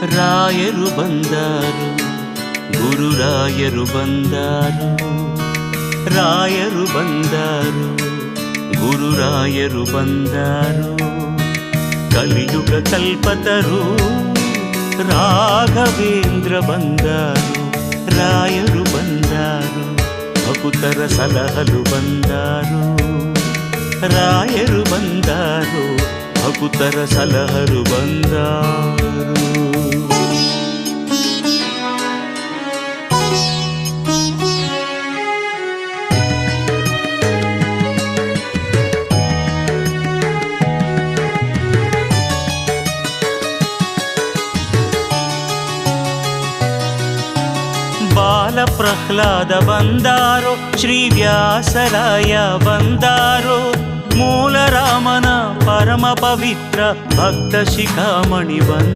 ರಾಯರು ಬಂದಾರು, ಗುರುರಾಯರು ಬಂದಾರು. ರಾಯರು ಬಂದಾರು, ಗುರುರಾಯರು ಬಂದಾರು. ಕಲಿಯುಗ ಕಲ್ಪತರು ರಾಘವೇಂದ್ರ ಬಂದಾರು. ರಾಯರು ಬಂದಾರು, ಭಕುತರ ಸಲಹಲು ಬಂದಾರು. ರಾಯರು ಬಂದಾರು, ಭಕುತರ ಸಲಹಲು ಬಂದಾರು. ಬಾಲ ಪ್ರಹ್ಲಾದ ಬಂದಾರೋ, ಶ್ರೀ ವ್ಯಾಸರಾಯ ಬಂದಾರೋ. ಮೂಲ ರಾಮನ ಪರಮ ಪವಿತ್ರ ಭಕ್ತ ಶಿಖಾಮಣಿ ಬಂದ